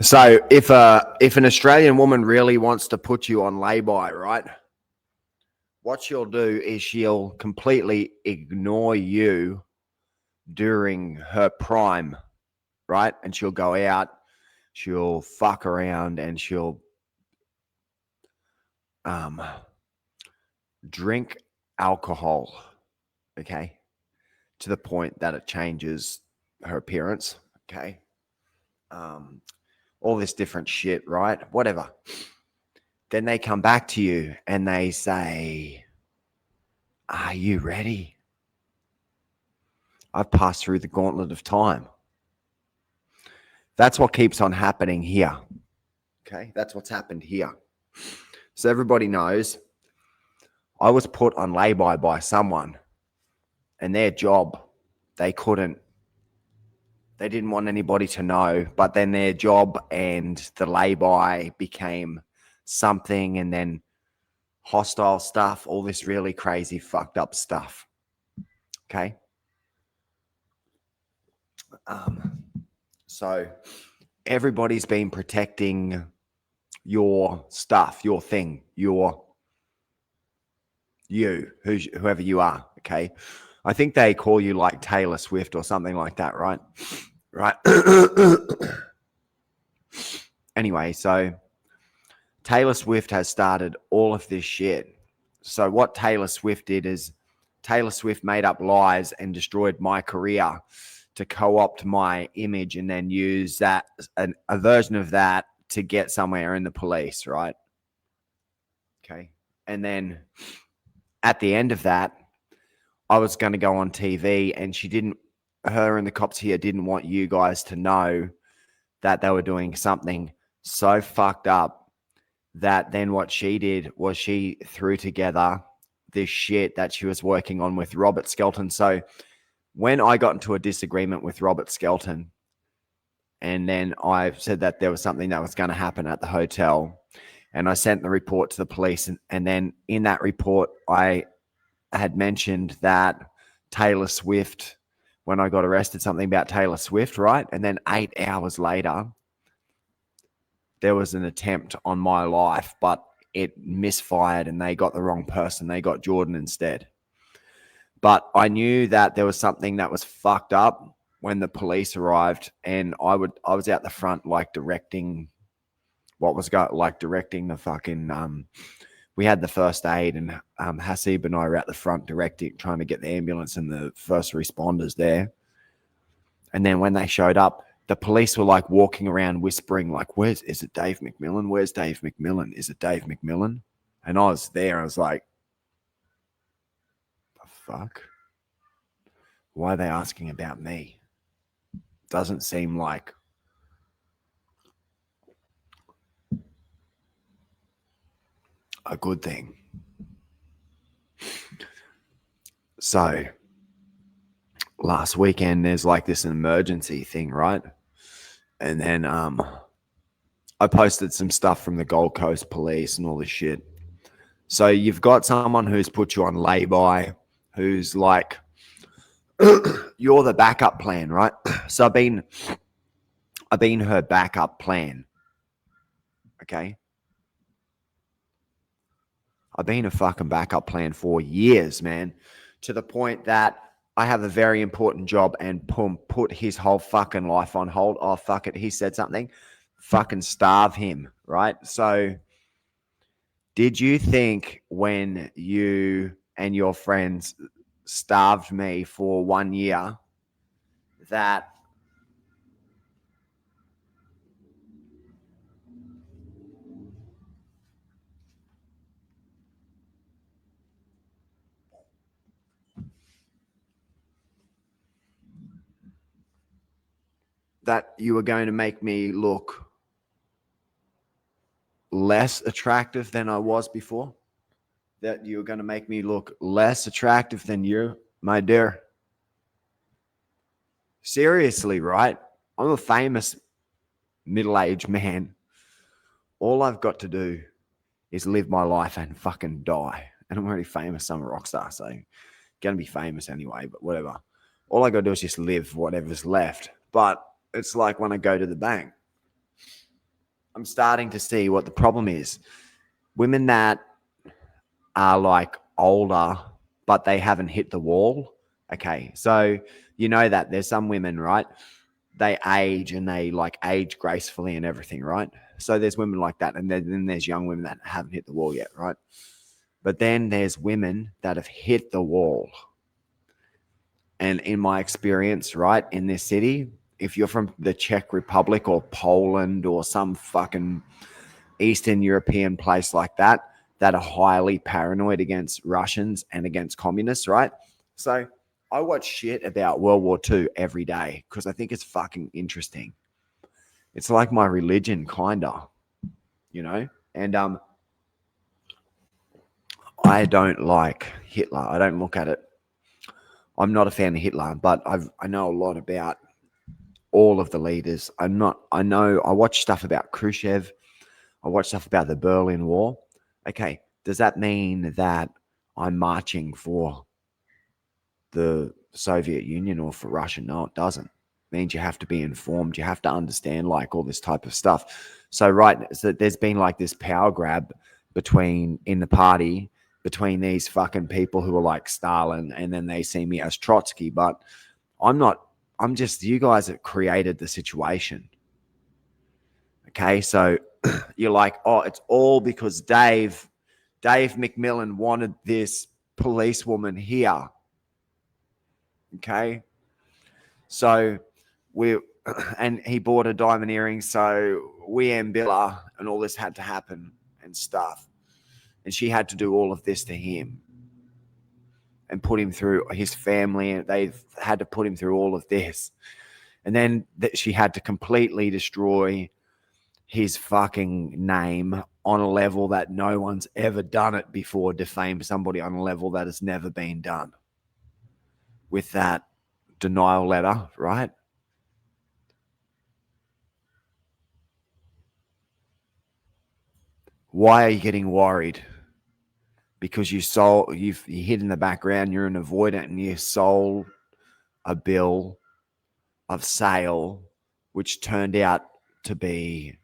So if an Australian woman really wants to put you on lay-by, right? What she'll do is she'll completely ignore you during her prime, right? And she'll go out, she'll fuck around, and she'll drink alcohol, okay, to the point that it changes her appearance, okay? All this different shit, right? Whatever. Then they come back to you and they say, "Are you ready? I've passed through the gauntlet of time." That's what keeps on happening here. Okay, that's what's happened here. So everybody knows I was put on lay-by by someone, and their job, they didn't want anybody to know, but then their job and the lay-by became something, and then hostile stuff, all this really crazy, fucked up stuff. Okay? So everybody's been protecting your stuff, your thing, whoever you are, okay? I think they call you like Taylor Swift or something like that, right? Right. Anyway, so Taylor Swift has started all of this shit. So what Taylor Swift did is Taylor Swift made up lies and destroyed my career to co-opt my image and then use that, a version of that, to get somewhere in the police, right? Okay. And then at the end of that, I was going to go on TV, and her and the cops here didn't want you guys to know that they were doing something so fucked up that then what she did was she threw together this shit that she was working on with Robert Skelton. So when I got into a disagreement with Robert Skelton, and then I said that there was something that was going to happen at the hotel, and I sent the report to the police, and then in that report, I had mentioned that Taylor Swift, when I got arrested, something about Taylor Swift, right? And then 8 hours later, there was an attempt on my life, but it misfired and they got the wrong person. They got Jordan instead. But I knew that there was something that was fucked up when the police arrived, and I was out the front, like directing directing the fucking we had the first aid, and Hasib and I were at the front directing, trying to get the ambulance and the first responders there. And then when they showed up, the police were like walking around whispering, like, is it Dave MacMillan? Where's Dave MacMillan? Is it Dave MacMillan? And I was there. I was like, the fuck? Why are they asking about me? Doesn't seem like a good thing. So last weekend, there's like this emergency thing, right? And then I posted some stuff from the Gold Coast police and all this shit. So you've got someone who's put you on lay-by, who's like, you're the backup plan, right? So I've been her backup plan. Okay. I've been a fucking backup plan for years, man, to the point that I have a very important job and put his whole fucking life on hold. Oh, fuck it. He said something. Fucking starve him, right? So did you think when you and your friends starved me for 1 year that you were going to make me look less attractive than I was before? That you were going to make me look less attractive than you, my dear? Seriously, right? I'm a famous middle-aged man. All I've got to do is live my life and fucking die. And I'm already famous. I'm a rock star, so I'm going to be famous anyway, but whatever. All I got to do is just live whatever's left. But it's like when I go to the bank, I'm starting to see what the problem is. Women that are like older, but they haven't hit the wall. Okay, so you know that there's some women, right? They age and they like age gracefully and everything, right? So there's women like that, and then there's young women that haven't hit the wall yet, right? But then there's women that have hit the wall. And in my experience, right, in this city, if you're from the Czech Republic or Poland or some fucking Eastern European place like that, that are highly paranoid against Russians and against communists, right? So I watch shit about World War II every day because I think it's fucking interesting. It's like my religion, kinda, you know? And I don't like Hitler. I don't look at it. I'm not a fan of Hitler, but I know a lot about all of the leaders. I watch stuff about Khrushchev. I watch stuff about the Berlin Wall. Okay, does that mean that I'm marching for the Soviet Union or for Russia? No, it doesn't. It means you have to be informed. You have to understand like all this type of stuff. So there's been like this power grab in the party between these fucking people who are like Stalin, and then they see me as Trotsky. But I'm not. I'm just you guys that created the situation. Okay, so you're like, oh, it's all because Dave MacMillan wanted this policewoman here. Okay. So we and he bought a diamond earring, so we and Billa and all this had to happen and stuff. And she had to do all of this to him and put him through his family, and they've had to put him through all of this. And then she had to completely destroy his fucking name on a level that no one's ever done it before, defame somebody on a level that has never been done with that denial letter, right? Why are you getting worried? Because you hid in the background, you're an avoidant, and you sold a bill of sale, which turned out to be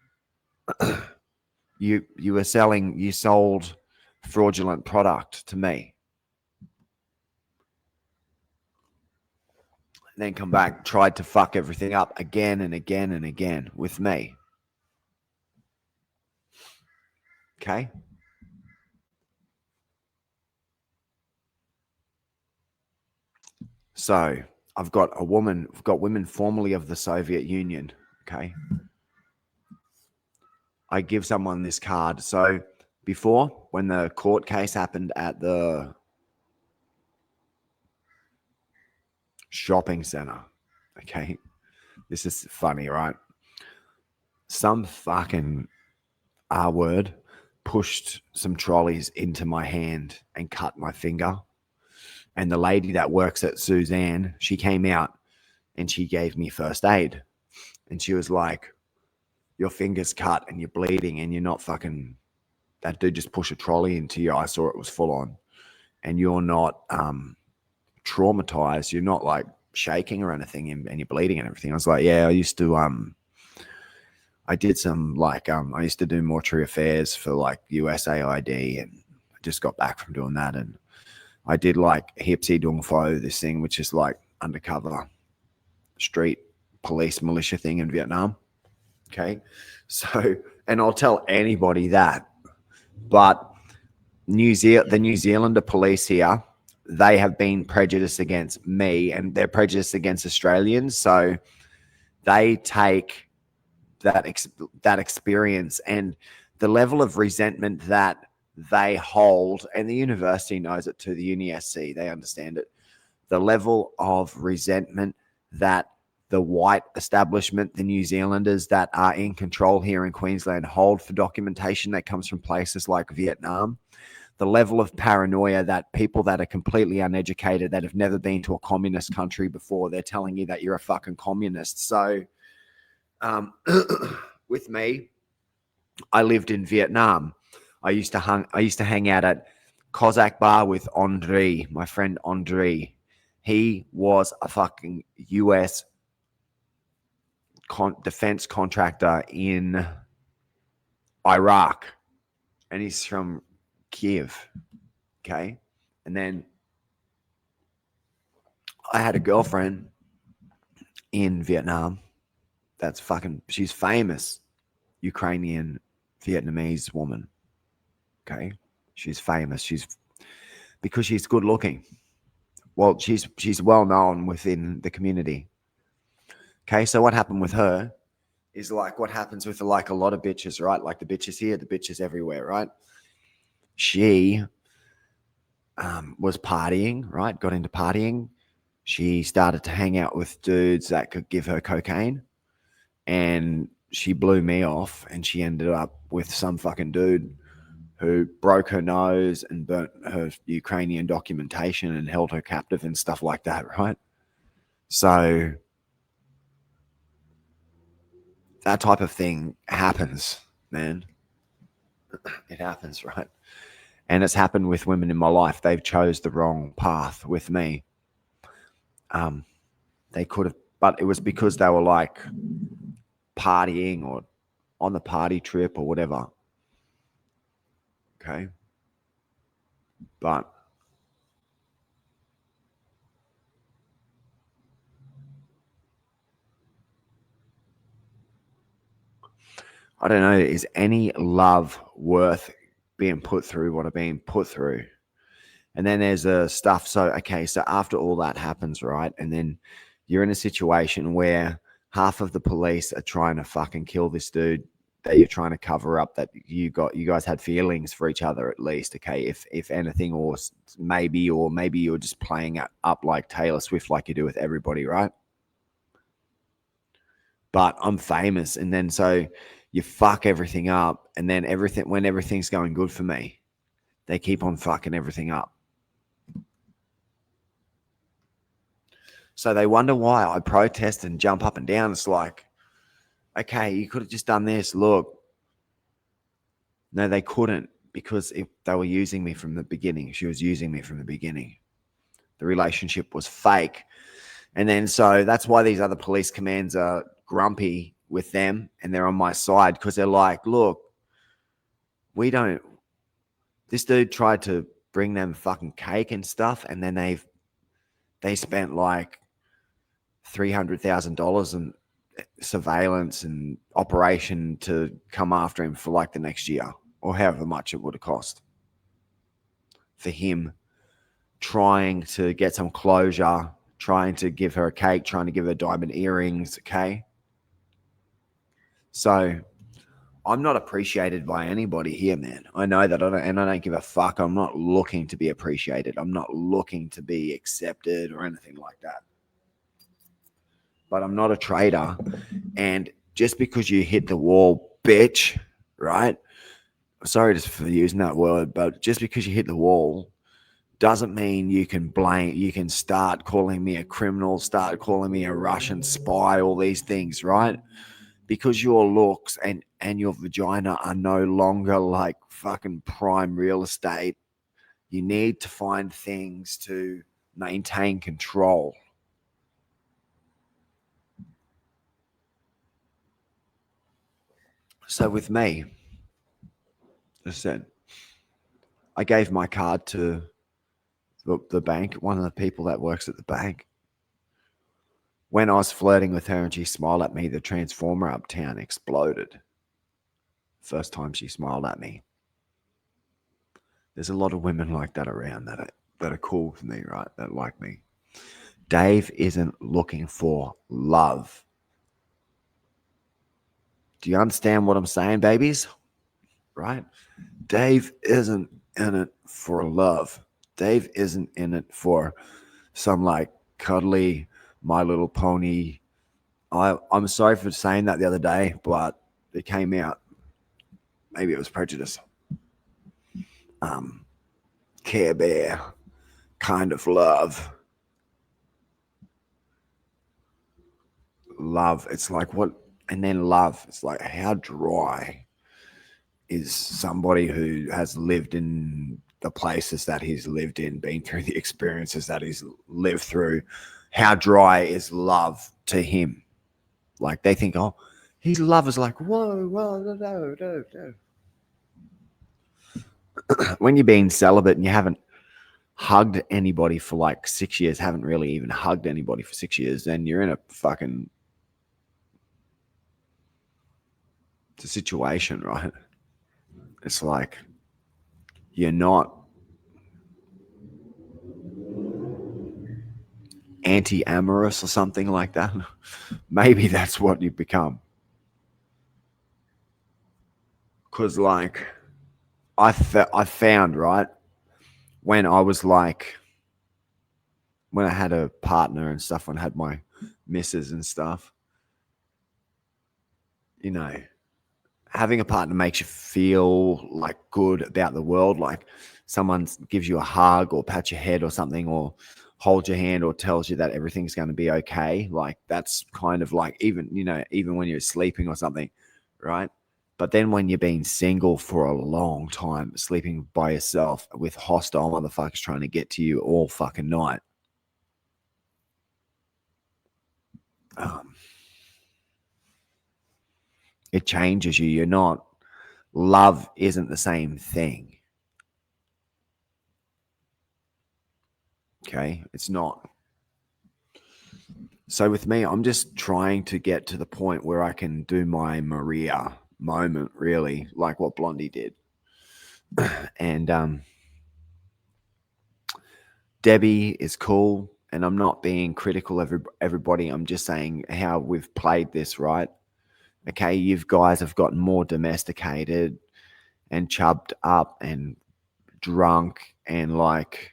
you sold fraudulent product to me. And then come back, tried to fuck everything up again and again and again with me. Okay. So I've got women formerly of the Soviet Union. Okay. I give someone this card. So before, when the court case happened at the shopping center, okay, this is funny, right? Some fucking R word pushed some trolleys into my hand and cut my finger. And the lady that works at Suzanne, she came out and she gave me first aid. And she was like, your finger's cut and you're bleeding and you're not fucking, that dude just pushed a trolley into you. I saw it was full on. And you're not traumatized. You're not like shaking or anything and you're bleeding and everything. I was like, yeah, I did some like, I used to do mortuary affairs for like USAID, and I just got back from doing that. And I did like Hipsy Dung Fo, this thing, which is like undercover street police militia thing in Vietnam. Okay. So, and I'll tell anybody that, but the New Zealander police here, they have been prejudiced against me and they're prejudiced against Australians. So they take that experience and the level of resentment that they hold, and the university knows it too, the UniSC, they understand it. The level of resentment that the white establishment, the New Zealanders that are in control here in Queensland hold for documentation that comes from places like Vietnam, the level of paranoia that people that are completely uneducated, that have never been to a communist country before, they're telling you that you're a fucking communist. So with me, I lived in Vietnam. I used to hang out at Cossack Bar with Andre, my friend Andre. He was a fucking US defense contractor in Iraq, and he's from Kiev. Okay. And then I had a girlfriend in Vietnam that's she's famous Ukrainian Vietnamese woman. Okay. She's famous. Because she's good looking. Well, she's well known within the community. Okay. So what happened with her is like what happens with like a lot of bitches, right? Like the bitches here, the bitches everywhere, right? She was partying, right? Got into partying. She started to hang out with dudes that could give her cocaine, and she blew me off, and she ended up with some fucking dude who broke her nose and burnt her Ukrainian documentation and held her captive and stuff like that, right? So that type of thing happens, man. It happens, right? And it's happened with women in my life. They've chose the wrong path with me. They could have, but it was because they were like partying or on the party trip or whatever. Okay. But I don't know, is any love worth being put through what I've been put through? And then there's stuff. So, okay, so after all that happens, right? And then you're in a situation where half of the police are trying to fucking kill this dude that you're trying to cover up that you guys had feelings for each other at least, okay, if anything, or maybe you're just playing it up like Taylor Swift like you do with everybody, right? But I'm famous, and then so you fuck everything up, and then when everything's going good for me, they keep on fucking everything up. So they wonder why I protest and jump up and down. It's like, okay, you could have just done this. Look, no, they couldn't, because they were using me from the beginning. She was using me from the beginning. The relationship was fake. And then so that's why these other police commands are grumpy with them, and they're on my side, because they're like, look, this dude tried to bring them fucking cake and stuff, and then they spent like $300,000 in surveillance and operation to come after him for like the next year, or however much it would have cost for him trying to get some closure, trying to give her a cake, trying to give her diamond earrings. Okay. So I'm not appreciated by anybody here, man. I know that, I don't give a fuck. I'm not looking to be appreciated. I'm not looking to be accepted or anything like that. But I'm not a traitor. And just because you hit the wall, bitch, right? Sorry just for using that word, but just because you hit the wall doesn't mean you can start calling me a criminal, start calling me a Russian spy, all these things, right? Because your looks and your vagina are no longer like fucking prime real estate. You need to find things to maintain control. So with me, I said, I gave my card to the bank, one of the people that works at the bank. When I was flirting with her and she smiled at me, the transformer uptown exploded. First time she smiled at me. There's a lot of women like that around that are cool with me, right? That like me. Dave isn't looking for love. Do you understand what I'm saying, babies? Right? Dave isn't in it for love. Dave isn't in it for some like cuddly My Little Pony. I'm sorry for saying that the other day, but it came out. Maybe it was prejudice. Care Bear kind of love. Love. It's like what? And then love. It's like, how dry is somebody who has lived in the places that he's lived in, been through the experiences that he's lived through? How dry is love to him? Like they think, oh, his love is like, whoa, no. when you're being celibate and you haven't hugged anybody for like 6 years, haven't really even hugged anybody for 6 years, then you're in a fucking it's a situation, right? It's like you're not anti-amorous or something like that. Maybe that's what you become. Because like I found, right, when I was like, when I had a partner and stuff, when I had my missus and stuff, you know, having a partner makes you feel like good about the world. Like someone gives you a hug or pat your head or something, or holds your hand or tells you that everything's going to be okay. Like that's kind of like, even, you know, even when you're sleeping or something, right? But then when you're being single for a long time, sleeping by yourself with hostile motherfuckers trying to get to you all fucking night, it changes you. You're not, love isn't the same thing. Okay. It's not. So with me, I'm just trying to get to the point where I can do my Maria moment, really, like what Blondie did. And Debbie is cool, and I'm not being critical of everybody. I'm just saying how we've played this, right? Okay, you guys have gotten more domesticated and chubbed up and drunk and like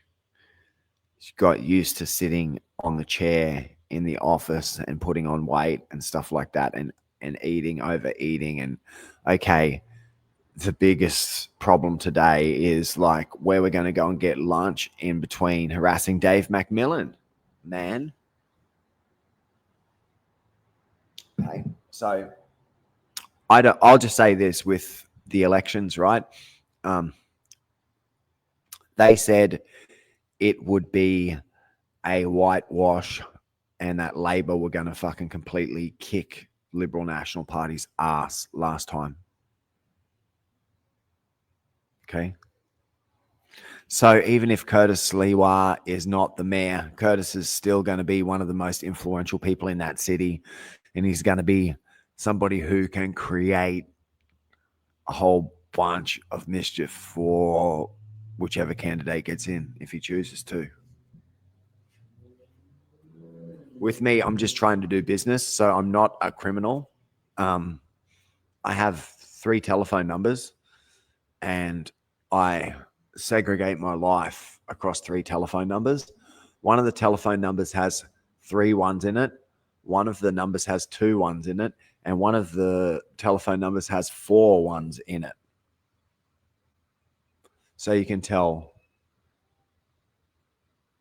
got used to sitting on the chair in the office and putting on weight and stuff like that, and eating, overeating. And okay, the biggest problem today is like where we're going to go and get lunch in between harassing Dave MacMillan, man. Okay, so I'll just say this with the elections, right? Um, they said it would be a whitewash and that Labor were going to fucking completely kick Liberal National Party's ass last time. Okay. So even if Curtis Lewa is not the mayor, Curtis is still going to be one of the most influential people in that city. And he's going to be somebody who can create a whole bunch of mischief for whichever candidate gets in, if he chooses to. With me, I'm just trying to do business. So I'm not a criminal. I have 3 telephone numbers, and I segregate my life across 3 telephone numbers. One of the telephone numbers has 3 ones in it. One of the numbers has 2 ones in it. And one of the telephone numbers has 4 ones in it. So you can tell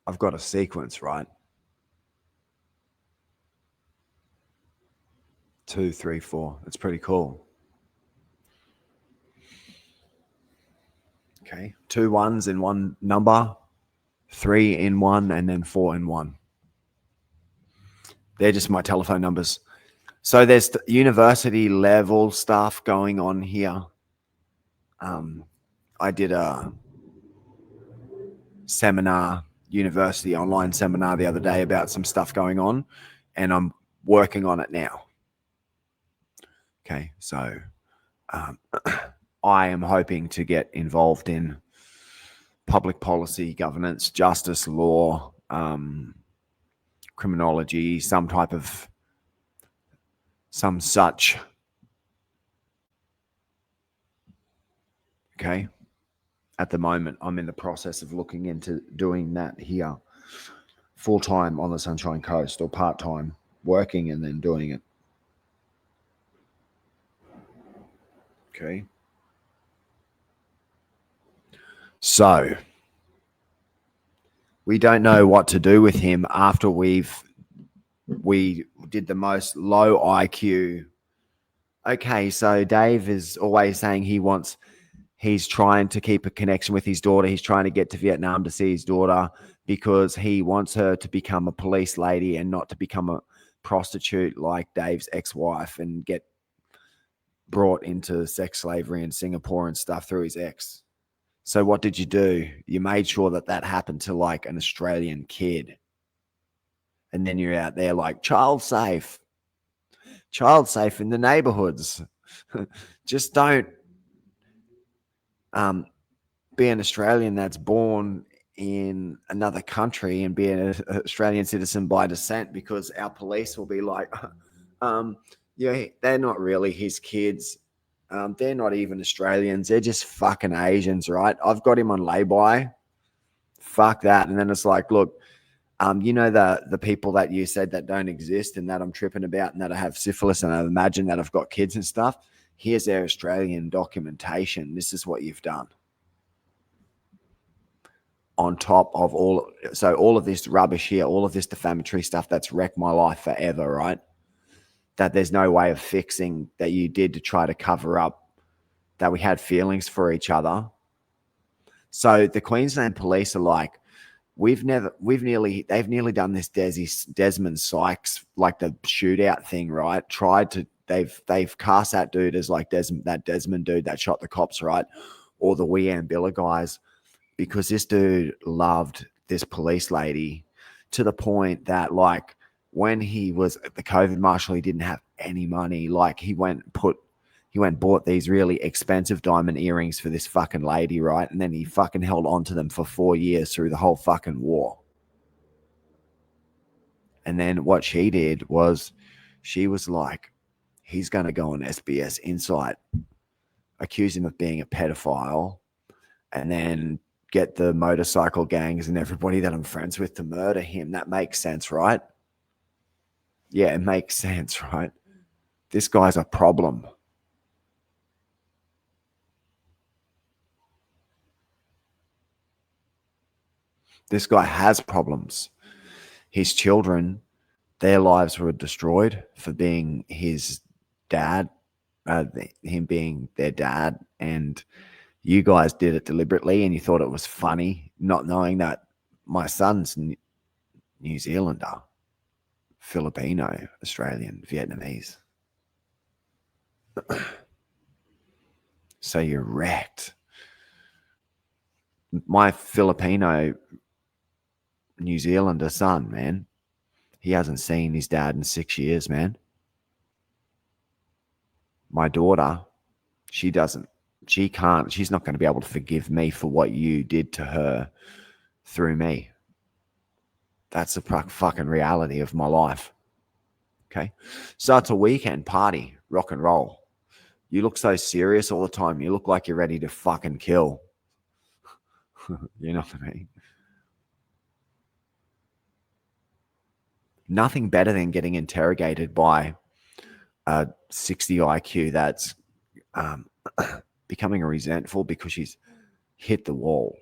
I've got a sequence, right? 2, 3, 4. It's pretty cool. Okay. 2 ones in one number, 3 in one, and then 4 in one. They're just my telephone numbers. So there's university level stuff going on here. I did a seminar, university online seminar the other day about some stuff going on, and I'm working on it now. Okay, so I am hoping to get involved in public policy, governance, justice, law, criminology, some such. Okay. At the moment, I'm in the process of looking into doing that here full time on the Sunshine Coast, or part time working and then doing it. Okay. So we don't know what to do with him after we did the most low IQ. Okay, so Dave is always saying he's trying to keep a connection with his daughter. He's trying to get to Vietnam to see his daughter because he wants her to become a police lady and not to become a prostitute like Dave's ex-wife and get brought into sex slavery in Singapore and stuff through his ex. So what did you do? You made sure that that happened to like an Australian kid. And then you're out there like child safe in the neighborhoods. Just don't um, be an Australian that's born in another country and be an Australian citizen by descent, because our police will be like, yeah, they're not really his kids. They're not even Australians. They're just fucking Asians, right? I've got him on lay-by. Fuck that. And then it's like, look, you know the people that you said that don't exist and that I'm tripping about and that I have syphilis and I imagine that I've got kids and stuff. Here's their Australian documentation. This is what you've done. On top of all of this rubbish here, all of this defamatory stuff that's wrecked my life forever, right? That there's no way of fixing, that you did to try to cover up that we had feelings for each other. So the Queensland police are like, they've nearly done this Desmond Sykes, like the shootout thing, right? They've cast that dude as like that Desmond dude that shot the cops, right? Or the Wee Ambilla guys, because this dude loved this police lady to the point that, like, when he was at the COVID marshal, he didn't have any money. Like, he went and bought these really expensive diamond earrings for this fucking lady, right? And then he fucking held on to them for 4 years through the whole fucking war. And then what she did was, she was like, he's going to go on SBS Insight, accuse him of being a pedophile, and then get the motorcycle gangs and everybody that I'm friends with to murder him. That makes sense, right? Yeah, it makes sense, right? This guy's a problem. This guy has problems. His children, their lives were destroyed for being his dad, him being their dad. And you guys did it deliberately and you thought it was funny, not knowing that my son's New Zealander, Filipino, Australian, Vietnamese. So you're wrecked. My Filipino New Zealander son, man, he hasn't seen his dad in 6 years, man. My daughter, she's not going to be able to forgive me for what you did to her through me. That's the fucking reality of my life. Okay. So it's a weekend party, rock and roll. You look so serious all the time. You look like you're ready to fucking kill. You know what I mean? Nothing better than getting interrogated by a 60 IQ that's becoming resentful because she's hit the wall.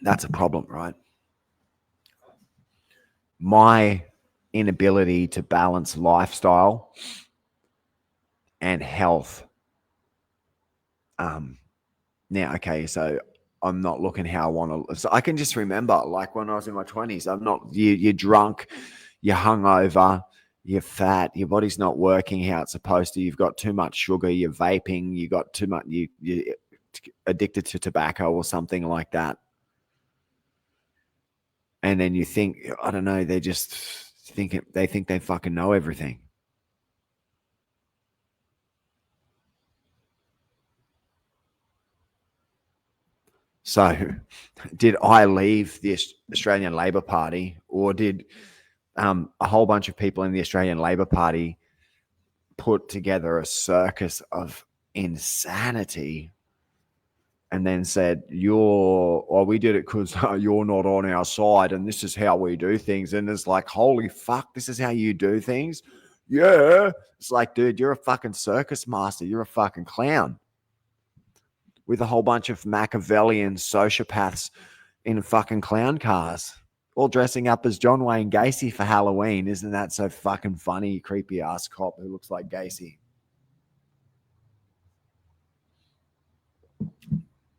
That's a problem, right? My inability to balance lifestyle and health. Now, okay, so I'm not looking how I want to. So I can just remember, like when I was in my 20s, I'm not. You're drunk, you're hungover, you're fat, your body's not working how it's supposed to. You've got too much sugar. You're vaping. You got too much. You're addicted to tobacco or something like that. And then you think, I don't know, they just think they fucking know everything. So, did I leave the Australian Labor Party, or did a whole bunch of people in the Australian Labor Party put together a circus of insanity and then said, we did it because you're not on our side and this is how we do things? And it's like, holy fuck, this is how you do things? Yeah. It's like, dude, you're a fucking circus master. You're a fucking clown with a whole bunch of Machiavellian sociopaths in fucking clown cars, all dressing up as John Wayne Gacy for Halloween. Isn't that so fucking funny? Creepy ass cop who looks like Gacy.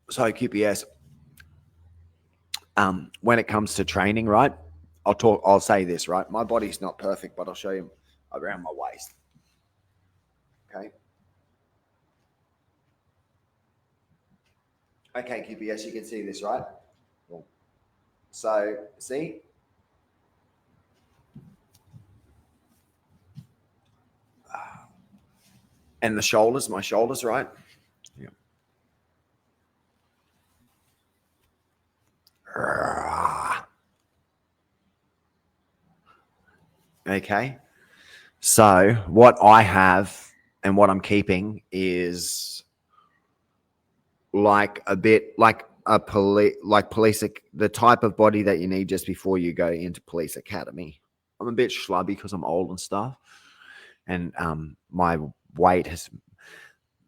So QPS, when it comes to training, right? I'll say this, right? My body's not perfect, but I'll show you around my waist. Okay. Okay, QPS, you can see this, right? Cool. So, see? And the shoulders, my shoulders, right? Yeah. Okay. So, what I have and what I'm keeping is like a bit like a police, the type of body that you need just before you go into police academy. I'm a bit schlubby because I'm old and stuff, and my weight has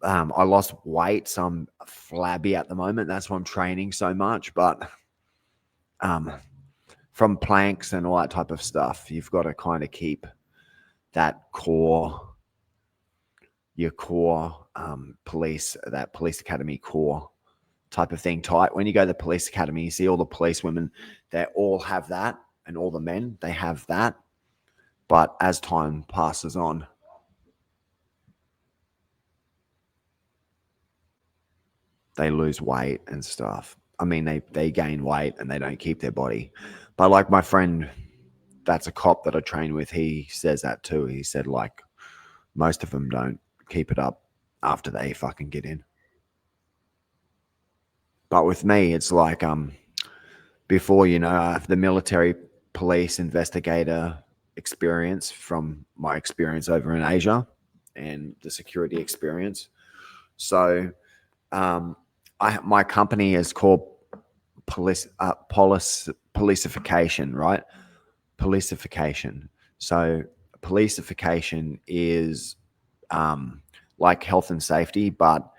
I lost weight, so I'm flabby at the moment. That's why I'm training so much. But um, from planks and all that type of stuff, you've got to kind of keep that core, your core that police academy core type of thing tight. When you go to the police academy, you see all the police women, they all have that, and all the men, they have that. But as time passes on, they lose weight and stuff. I mean, they gain weight and they don't keep their body. But like my friend, that's a cop that I train with, he says that too. He said like most of them don't keep it up after they fucking get in. But with me, it's like before, I have the military police investigator experience from my experience over in Asia and the security experience. So my company is called policification, right? Policification. So policification is like health and safety, but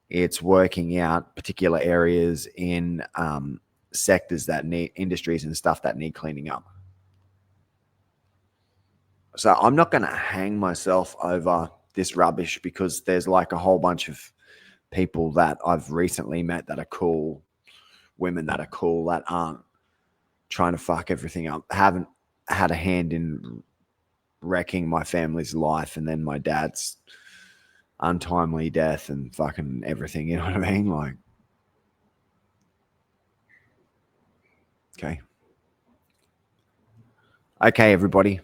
it's working out particular areas in sectors that need industries and stuff that need cleaning up. So I'm not going to hang myself over this rubbish because there's like a whole bunch of people that I've recently met that are cool, women that are cool that aren't trying to fuck everything up, haven't had a hand in wrecking my family's life and then my dad's untimely death and fucking everything. You know what I mean? Like, okay. Okay, everybody.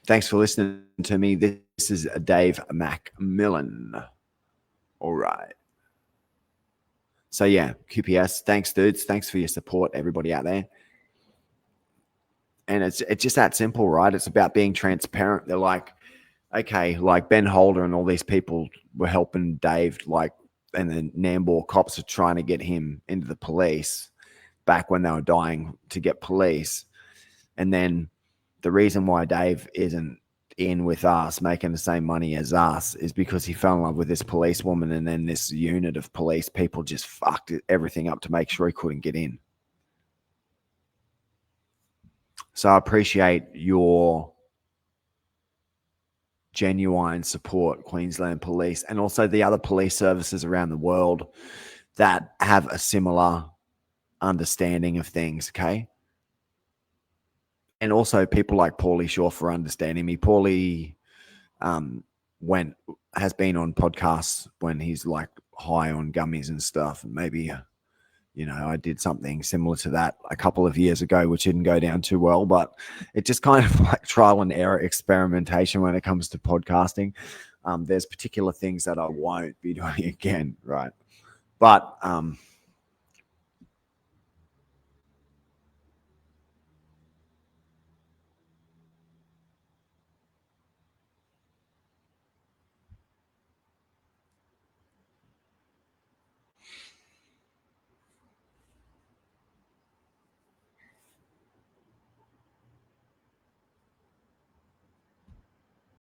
Thanks for listening to me. This is Dave MacMillan. All right. So yeah, QPS. Thanks, dudes. Thanks for your support, everybody out there. And it's just that simple, right? It's about being transparent. They're like, okay, like Ben Holder and all these people were helping Dave, like, and the Nambour cops are trying to get him into the police back when they were dying to get police. And then the reason why Dave isn't in with us making the same money as us is because he fell in love with this policewoman, and then this unit of police people just fucked everything up to make sure he couldn't get in. So I appreciate your genuine support, Queensland Police, and also the other police services around the world that have a similar understanding of things, okay? And also people like Paulie Shaw for understanding me. Paulie has been on podcasts when he's like high on gummies and stuff, and maybe I did something similar to that a couple of years ago, which didn't go down too well, but it just kind of like trial and error experimentation when it comes to podcasting. There's particular things that I won't be doing again, right? But